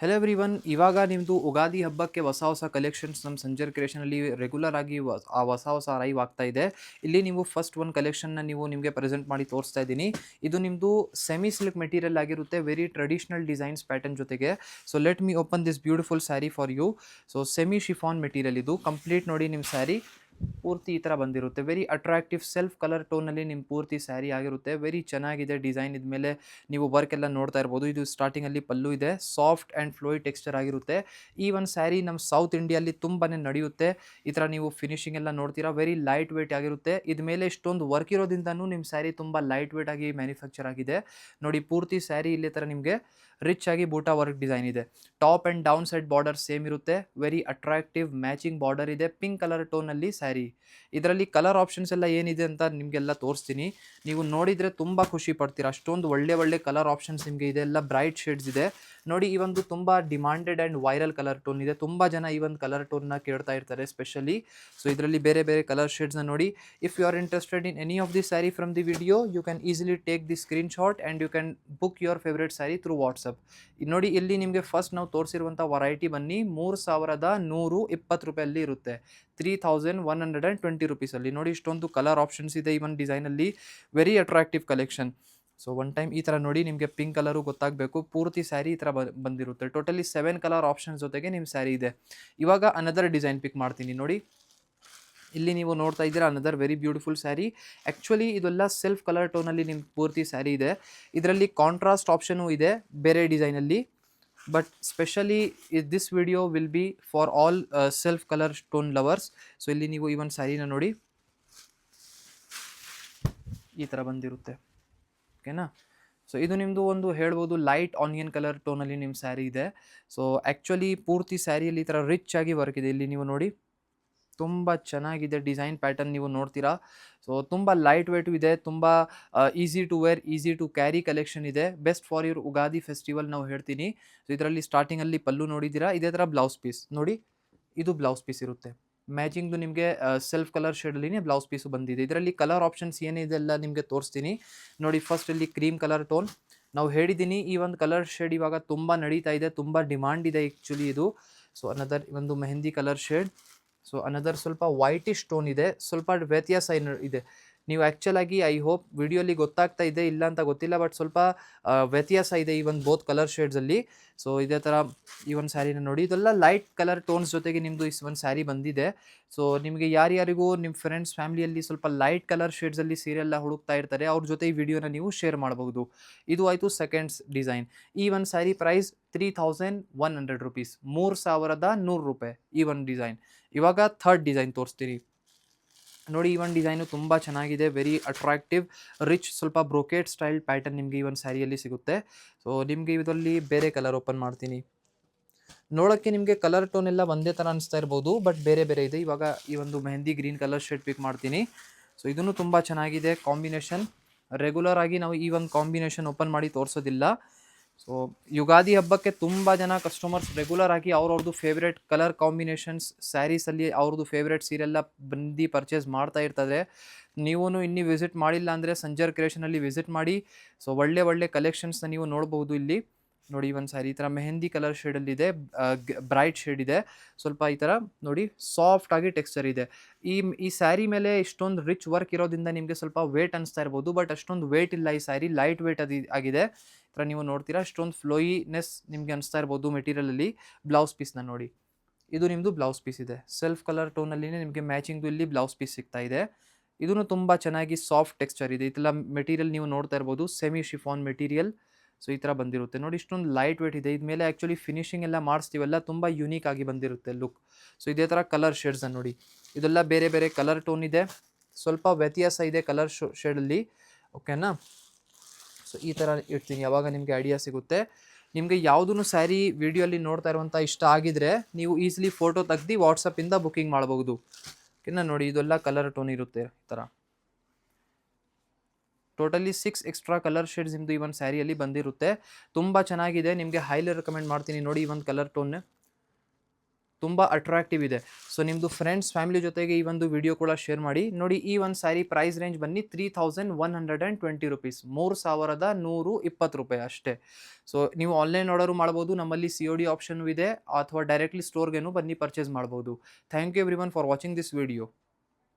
Hello everyone, ಇವಾಗ ನಿಮ್ಮದು ಉಗಾದಿ ಹಬ್ಬಕ್ಕೆ ಹೊಸ ಕಲೆಕ್ಷನ್ಸ್ ನಮ್ಮ ಸಂಜರ್ ಕ್ರಿಯೇಷನಲ್ಲಿ ರೆಗ್ಯುಲರ್ ಆಗಿ ಹೊಸ ಅರೈವ್ ಆಗ್ತಾ ಇದೆ. ಇಲ್ಲಿ ನೀವು ಫಸ್ಟ್ ಒಂದು ಕಲೆಕ್ಷನ್ನ ನಿಮಗೆ ಪ್ರೆಸೆಂಟ್ ಮಾಡಿ ತೋರಿಸ್ತಾ ಇದ್ದೀನಿ. ಇದು ನಿಮ್ಮದು ಸೆಮಿ ಸಿಲ್ಕ್ ಮೆಟೀರಿಯಲ್ ಆಗಿರುತ್ತೆ, ವೆರಿ ಟ್ರೆಡಿಷನಲ್ ಡಿಸೈನ್ಸ್ ಪ್ಯಾಟರ್ನ್ ಜೊತೆಗೆ. So let me open this beautiful sari for you. So semi chiffon material ಇದು ಕಂಪ್ಲೀಟ್ ನೋಡಿ. ನಿಮ್ಮ ಸ್ಯಾರಿ ಪೂರ್ತಿ ಈ ಥರ ಬಂದಿರುತ್ತೆ. ವೆರಿ ಅಟ್ರಾಕ್ಟಿವ್ ಸೆಲ್ಫ್ ಕಲರ್ ಟೋನಲ್ಲಿ ನಿಮ್ಮ ಪೂರ್ತಿ ಸ್ಯಾರಿ ಆಗಿರುತ್ತೆ. ವೆರಿ ಚೆನ್ನಾಗಿದೆ ಡಿಸೈನ್. ಇದ್ಮೇಲೆ ನೀವು ವರ್ಕ್ ಎಲ್ಲ ನೋಡ್ತಾ ಇರ್ಬೋದು. ಇದು ಸ್ಟಾರ್ಟಿಂಗಲ್ಲಿ ಪಲ್ಲು ಇದೆ, ಸಾಫ್ಟ್ ಆ್ಯಂಡ್ ಫ್ಲೋಯಿ ಟೆಕ್ಸ್ಚರ್ ಆಗಿರುತ್ತೆ. ಈ ಒಂದು ಸ್ಯಾರಿ ನಮ್ಮ ಸೌತ್ ಇಂಡಿಯಲ್ಲಿ ತುಂಬಾ ನಡೆಯುತ್ತೆ. ಈ ಥರ ನೀವು ಫಿನಿಶಿಂಗ್ ಎಲ್ಲ ನೋಡ್ತೀರಾ, ವೆರಿ ಲೈಟ್ ವೇಟ್ ಆಗಿರುತ್ತೆ. ಇದ್ಮೇಲೆ ಇಷ್ಟೊಂದು ವರ್ಕ್ ಇರೋದ್ರಿಂದನೂ ನಿಮ್ಮ ಸ್ಯಾರಿ ತುಂಬ ಲೈಟ್ ವೇಟ್ ಆಗಿ ಮ್ಯಾನುಫ್ಯಾಕ್ಚರ್ ಆಗಿದೆ. ನೋಡಿ ಪೂರ್ತಿ ಸ್ಯಾರಿ ಇಲ್ಲಿ ಥರ ನಿಮಗೆ ರಿಚ್ ಆಗಿ ಬೂಟಾ ವರ್ಕ್ ಡಿಸೈನ್ ಇದೆ. Top and down side border same ಇರುತ್ತೆ. ವೆರಿ ಅಟ್ರಾಕ್ಟಿವ್ ಮ್ಯಾಚಿಂಗ್ ಬಾರ್ಡರ್ ಇದೆ, ಪಿಂಕ್ ಕಲರ್ ಟೋನಲ್ಲಿ ಸ್ಯಾರಿ. ಇದರಲ್ಲಿ ಕಲರ್ ಆಪ್ಷನ್ಸ್ ಎಲ್ಲ ಏನಿದೆ ಅಂತ ನಿಮಗೆಲ್ಲ ತೋರಿಸ್ತೀನಿ. ನೀವು ನೋಡಿದರೆ ತುಂಬ ಖುಷಿ ಪಡ್ತೀರಾ, ಅಷ್ಟೊಂದು ಒಳ್ಳೆ ಕಲರ್ ಆಪ್ಷನ್ಸ್ ನಿಮಗೆ ಇದೆ. ಎಲ್ಲ ಬ್ರೈಟ್ ಶೇಡ್ಸ್ ಇದೆ ನೋಡಿ. ಈ ಒಂದು ತುಂಬ demanded and viral colour tone ಇದೆ. ತುಂಬ ಜನ ಈ ಒಂದು ಕಲರ್ ಟೋನ್ನ ಕೇಳ್ತಾ ಇರ್ತಾರೆ ಸ್ಪೆಷಲಿ. ಸೊ ಇದರಲ್ಲಿ ಬೇರೆ ಕಲರ್ ಶೇಡ್ಸ್ನ ನೋಡಿ. If you are interested in any of the sari from the video, you can easily take the screenshot and you can book your favourite sari through WhatsApp. ನೋಡಿ ಇಲ್ಲಿ ನಿಮಗೆ ಫಸ್ಟ್ ನಾವು ತೋರಿಸಿರುವಂಥ ವರೈಟಿ ಬನ್ನಿ 3120 ರೂಪಾಯಲ್ಲಿ ಇರುತ್ತೆ. 3120 ರುಪೀಸಲ್ಲಿ ನೋಡಿ. ಇಷ್ಟೊಂದು ಕಲರ್ ಆಪ್ಷನ್ಸ್ ಇದೆ ಈ ಒಂದು ಡಿಸೈನಲ್ಲಿ. Very attractive collection. So one time ಈ ಥರ ನೋಡಿ, ನಿಮಗೆ ಪಿಂಕ್ ಕಲರು ಗೊತ್ತಾಗಬೇಕು. ಪೂರ್ತಿ ಸ್ಯಾರಿ ಈ ಥರ ಬಂದಿರುತ್ತೆ. ಟೋಟಲಿ 7 ಕಲರ್ ಆಪ್ಷನ್ಸ್ ಜೊತೆಗೆ ನಿಮ್ಮ ಸ್ಯಾರಿ ಇದೆ. ಇವಾಗ ಅನದರ್ ಡಿಸೈನ್ ಪಿಕ್ ಮಾಡ್ತೀನಿ ನೋಡಿ. ಇಲ್ಲಿ ನೀವು ನೋಡ್ತಾ ಇದ್ದೀರಾ another very beautiful sari. Actually ಇದೆಲ್ಲ ಸೆಲ್ಫ್ ಕಲರ್ ಟೋನಲ್ಲಿ ನಿಮ್ಮ ಪೂರ್ತಿ ಸ್ಯಾರಿ ಇದೆ. ಇದರಲ್ಲಿ ಕಾಂಟ್ರಾಸ್ಟ್ ಆಪ್ಷನು ಇದೆ ಬೇರೆ ಡಿಸೈನಲ್ಲಿ. But specially this video will be for all self colour stone lovers. So ಇಲ್ಲಿ ನೀವು ಈ ಒಂದು ಸ್ಯಾರಿನ ನೋಡಿ, ಈ ಥರ ಬಂದಿರುತ್ತೆ. ಓಕೆನಾ. ಸೊ ಇದು ನಿಮ್ಮದು ಒಂದು ಹೇಳ್ಬೋದು ಲೈಟ್ ಆನಿಯನ್ ಕಲರ್ ಟೋನಲ್ಲಿ ನಿಮ್ಮ ಸ್ಯಾರಿ ಇದೆ. ಸೊ ಆ್ಯಕ್ಚುಲಿ ಪೂರ್ತಿ ಸ್ಯಾರಿಯಲ್ಲಿ ಈ ಥರ ರಿಚ್ ಆಗಿ ವರ್ಕ್ ಇದೆ. ಇಲ್ಲಿ ನೀವು ನೋಡಿ ತುಂಬ ಚೆನ್ನಾಗಿದೆ ಡಿಸೈನ್ ಪ್ಯಾಟರ್ನ್, ನೀವು ನೋಡ್ತೀರಾ. ಸೊ ತುಂಬ ಲೈಟ್ ವೇಟು ಇದೆ, ತುಂಬ easy to wear, easy to carry collection ಇದೆ. Best for your Ugadi festival ನಾವು ಹೇಳ್ತೀನಿ. ಸೊ ಇದರಲ್ಲಿ ಸ್ಟಾರ್ಟಿಂಗಲ್ಲಿ ಪಲ್ಲು ನೋಡಿದ್ದೀರಾ, ಇದೇ ಥರ ಬ್ಲೌಸ್ ಪೀಸ್ ನೋಡಿ. ಇದು ಬ್ಲೌಸ್ ಪೀಸ್ ಇರುತ್ತೆ ಮ್ಯಾಚಿಂಗ್ದು. ನಿಮಗೆ ಸೆಲ್ಫ್ ಕಲರ್ ಶೇಡಲ್ಲಿನೇ ಬ್ಲೌಸ್ ಪೀಸು ಬಂದಿದೆ. ಇದರಲ್ಲಿ ಕಲರ್ ಆಪ್ಷನ್ಸ್ ಏನಿದೆ ಎಲ್ಲ ನಿಮಗೆ ತೋರಿಸ್ತೀನಿ ನೋಡಿ. ಫಸ್ಟ್ ಇಲ್ಲಿ ಕ್ರೀಮ್ ಕಲರ್ ಟೋನ್ ನಾವು ಹೇಳಿದ್ದೀನಿ. ಈ ಒಂದು ಕಲರ್ ಶೇಡ್ ಇವಾಗ ತುಂಬ ನಡೀತಾ ಇದೆ, ತುಂಬ ಡಿಮಾಂಡ್ ಇದೆ ಆ್ಯಕ್ಚುಲಿ ಇದು. ಸೊ ಅನದರ್ ಒಂದು mehndi colour shade. So another ಸ್ವಲ್ಪ ವೈಟಿಶ್ ಟೋನ್ ಇದೆ, ಸ್ವಲ್ಪ ವ್ಯತ್ಯಾಸ ಇದೆ. ನೀವು ಆ್ಯಕ್ಚುಲಾಗಿ ಐ ಹೋಪ್ ವಿಡಿಯೋಲಿ ಗೊತ್ತಾಗ್ತಾ ಇದೆ, ಇಲ್ಲ ಅಂತ ಗೊತ್ತಿಲ್ಲ, ಬಟ್ ಸ್ವಲ್ಪ ವ್ಯತ್ಯಾಸ ಇದೆ ಈ ಒಂದು ಬೋತ್ ಕಲರ್ ಶೇಡ್ಸಲ್ಲಿ. ಸೊ ಇದೇ ಥರ ಈ ಒಂದು ಸ್ಯಾರಿನ ನೋಡಿ. ಇದೆಲ್ಲ ಲೈಟ್ ಕಲರ್ ಟೋನ್ಸ್ ಜೊತೆಗೆ ನಿಮ್ಮದು ಈ ಒಂದು ಸ್ಯಾರಿ ಬಂದಿದೆ. ಸೊ ನಿಮಗೆ ಯಾರ್ಯಾರಿಗೂ ನಿಮ್ಮ ಫ್ರೆಂಡ್ಸ್ ಫ್ಯಾಮಿಲಿಯಲ್ಲಿ ಸ್ವಲ್ಪ ಲೈಟ್ ಕಲರ್ ಶೇಡ್ಸಲ್ಲಿ ಸೀರೆಲ್ಲ ಹುಡುಕ್ತಾ ಇರ್ತಾರೆ, ಅವ್ರ ಜೊತೆ ಈ ವಿಡಿಯೋನ ನೀವು ಶೇರ್ ಮಾಡಬಹುದು. ಇದು ಆಯಿತು ಸೆಕೆಂಡ್ಸ್ ಡಿಸೈನ್. ಈ ಒಂದು ಸ್ಯಾರಿ ಪ್ರೈಸ್ 3100 ರುಪೀಸ್, 3100 ರೂಪಾಯಿ ಈ ಒಂದು ಡಿಸೈನ್. ಇವಾಗ ಥರ್ಡ್ ಡಿಸೈನ್ ತೋರಿಸ್ತೀನಿ ನೋಡಿ. ಈ ಒಂದು ಡಿಸೈನು ತುಂಬ ಚೆನ್ನಾಗಿದೆ, ವೆರಿ ಅಟ್ರಾಕ್ಟಿವ್ ರಿಚ್ ಸ್ವಲ್ಪ ಬ್ರೊಕೇಟ್ ಸ್ಟೈಲ್ ಪ್ಯಾಟರ್ನ್ ನಿಮಗೆ ಈ ಒಂದು ಸ್ಯಾರಿಯಲ್ಲಿ ಸಿಗುತ್ತೆ. ಸೊ ನಿಮಗೆ ಇದರಲ್ಲಿ ಬೇರೆ ಕಲರ್ ಓಪನ್ ಮಾಡ್ತೀನಿ. ನೋಡೋಕ್ಕೆ ನಿಮಗೆ ಕಲರ್ ಟೋನ್ ಎಲ್ಲ ಒಂದೇ ಥರ ಅನಿಸ್ತಾ ಇರ್ಬೋದು, ಬಟ್ ಬೇರೆ ಇದೆ. ಇವಾಗ ಈ ಒಂದು ಮೆಹಂದಿ ಗ್ರೀನ್ ಕಲರ್ ಶೇಡ್ ಪಿಕ್ ಮಾಡ್ತೀನಿ. ಸೊ ಇದನ್ನು ತುಂಬ ಚೆನ್ನಾಗಿದೆ ಕಾಂಬಿನೇಷನ್. ರೆಗ್ಯುಲರ್ ಆಗಿ ನಾವು ಈ ಒಂದು ಕಾಂಬಿನೇಷನ್ ಓಪನ್ ಮಾಡಿ ತೋರಿಸೋದಿಲ್ಲ. ಸೊ ಯುಗಾದಿ ಹಬ್ಬಕ್ಕೆ ತುಂಬ ಜನ ಕಸ್ಟಮರ್ಸ್ ರೆಗ್ಯುಲರ್ ಆಗಿ ಅವ್ರವ್ರದ್ದು ಫೇವ್ರೇಟ್ ಕಲರ್ ಕಾಂಬಿನೇಷನ್ಸ್ ಸ್ಯಾರೀಸಲ್ಲಿ ಅವ್ರದ್ದು ಫೇವ್ರೇಟ್ ಸೀರೆಲ್ಲ ಬಂದು ಪರ್ಚೇಸ್ ಮಾಡ್ತಾ ಇರ್ತಾರೆ. ನೀವು ಇನ್ನೂ ವಿಸಿಟ್ ಮಾಡಿಲ್ಲ ಅಂದರೆ ಸಂಜರ್ ಕ್ರಿಯೇಷನಲ್ಲಿ ವಿಸಿಟ್ ಮಾಡಿ. ಸೊ ಒಳ್ಳೆ ಕಲೆಕ್ಷನ್ಸ್ನ ನೀವು ನೋಡ್ಬೋದು ಇಲ್ಲಿ ನೋಡಿ. ಒಂದು ಸ್ಯಾರಿ ಈ ಥರ ಮೆಹಂದಿ ಕಲರ್ ಶೇಡಲ್ಲಿದೆ, ಬ್ರೈಟ್ ಶೇಡ್ ಇದೆ. ಸ್ವಲ್ಪ ಈ ಥರ ನೋಡಿ ಸಾಫ್ಟ್ ಆಗಿ ಟೆಕ್ಸ್ಚರ್ ಇದೆ. ಈ ಸ್ಯಾರಿ ಮೇಲೆ ಇಷ್ಟೊಂದು ರಿಚ್ ವರ್ಕ್ ಇರೋದ್ರಿಂದ ನಿಮಗೆ ಸ್ವಲ್ಪ ವೇಟ್ ಅನಿಸ್ತಾ ಇರ್ಬೋದು, ಬಟ್ ಅಷ್ಟೊಂದು ವೇಟ್ ಇಲ್ಲ. ಈ ಸ್ಯಾರಿ ಲೈಟ್ ವೇಟ್ ಆಗಿದೆ. ಈ ಥರ ನೀವು ನೋಡ್ತೀರಾ, ಅಷ್ಟೊಂದು ಫ್ಲೋಯಿನೆಸ್ ನಿಮಗೆ ಅನಿಸ್ತಾ ಇರ್ಬೋದು ಮೆಟೀರಿಯಲಲ್ಲಿ. ಬ್ಲೌಸ್ ಪೀಸ್ನ ನೋಡಿ, ಇದು ನಿಮ್ಮದು ಬ್ಲೌಸ್ ಪೀಸ್ ಇದೆ. ಸೆಲ್ಫ್ ಕಲರ್ ಟೋನಲ್ಲಿನೇ ನಿಮಗೆ ಮ್ಯಾಚಿಂಗು ಇಲ್ಲಿ ಬ್ಲೌಸ್ ಪೀಸ್ ಸಿಗ್ತಾ ಇದೆ. ಇದೂ ತುಂಬ ಚೆನ್ನಾಗಿ ಸಾಫ್ಟ್ ಟೆಕ್ಸ್ಚರ್ ಇದೆ. ಇದೆಲ್ಲ ಮೆಟೀರಿಯಲ್ ನೀವು ನೋಡ್ತಾ ಇರ್ಬೋದು, ಸೆಮಿ ಶಿಫಾನ್ ಮೆಟೀರಿಯಲ್. ಸೊ ಈ ಥರ ಬಂದಿರುತ್ತೆ ನೋಡಿ. ಇಷ್ಟೊಂದು ಲೈಟ್ ವೇಟ್ ಇದೆ. ಇದ್ಮೇಲೆ ಆ್ಯಕ್ಚುಲಿ ಫಿನಿಶಿಂಗ್ ಎಲ್ಲ ಮಾಡಿಸ್ತೀವಲ್ಲ, ತುಂಬ ಯುನೀಕ್ ಆಗಿ ಬಂದಿರುತ್ತೆ ಲುಕ್. ಸೊ ಇದೇ ಥರ ಕಲರ್ ಶೇಡ್ಸನ್ನು ನೋಡಿ. ಇದೆಲ್ಲ ಬೇರೆ ಕಲರ್ ಟೋನ್ ಇದೆ, ಸ್ವಲ್ಪ ವ್ಯತ್ಯಾಸ ಇದೆ ಕಲರ್ ಶೇಡಲ್ಲಿ. ಓಕೆನಾ. ಸೊ ಈ ಥರ ಇಡ್ತೀನಿ, ಯಾವಾಗ ನಿಮಗೆ ಐಡಿಯಾ ಸಿಗುತ್ತೆ. ನಿಮಗೆ ಯಾವುದೂ ಸ್ಯಾರಿ ವಿಡಿಯೋಲಿ ನೋಡ್ತಾ ಇರುವಂಥ ಇಷ್ಟ ಆಗಿದ್ರೆ ನೀವು ಈಸಿಲಿ ಫೋಟೋ ತೆಗ್ದು ವಾಟ್ಸಪ್ಪಿಂದ ಬುಕ್ಕಿಂಗ್ ಮಾಡಬಹುದು. ಓಕೆನಾ. ನೋಡಿ ಇದೆಲ್ಲ ಕಲರ್ ಟೋನ್ ಇರುತ್ತೆ ಈ ಥರ. ಟೋಟಲಿ 6 ಎಕ್ಸ್ಟ್ರಾ ಕಲರ್ ಶೇಡ್ಸ್ ನಿಮ್ಮದು ಈ ಒಂದು ಸ್ಯಾರಿಯಲ್ಲಿ ಬಂದಿರುತ್ತೆ. ತುಂಬ ಚೆನ್ನಾಗಿದೆ, ನಿಮಗೆ ಹೈಲಿ ರೆಕಮೆಂಡ್ ಮಾಡ್ತೀನಿ ನೋಡಿ ಈ ಒಂದು ಕಲರ್ ಟೋನ್. ತುಂಬ ಅಟ್ರಾಕ್ಟಿವ್ ಇದೆ. ಸೊ ನಿಮ್ಮದು ಫ್ರೆಂಡ್ಸ್, ಫ್ಯಾಮಿಲಿ ಜೊತೆಗೆ ಈ ಒಂದು ವಿಡಿಯೋ ಕೂಡ ಶೇರ್ ಮಾಡಿ. ನೋಡಿ ಈ ಒಂದು ಸ್ಯಾರಿ ಪ್ರೈಸ್ ರೇಂಜ್ ಬನ್ನಿ ₹3120 ₹3120 ಅಷ್ಟೇ. ಸೊ ನೀವು ಆನ್ಲೈನ್ ಆರ್ಡರು ಮಾಡ್ಬೋದು. ನಮ್ಮಲ್ಲಿ COD ಆಪ್ಷನ್ನು ಇದೆ, ಅಥವಾ ಡೈರೆಕ್ಟ್ಲಿ ಸ್ಟೋರ್ಗೇನು ಬನ್ನಿ ಪರ್ಚೇಸ್ ಮಾಡ್ಬೋದು. Thank you everyone for watching this video.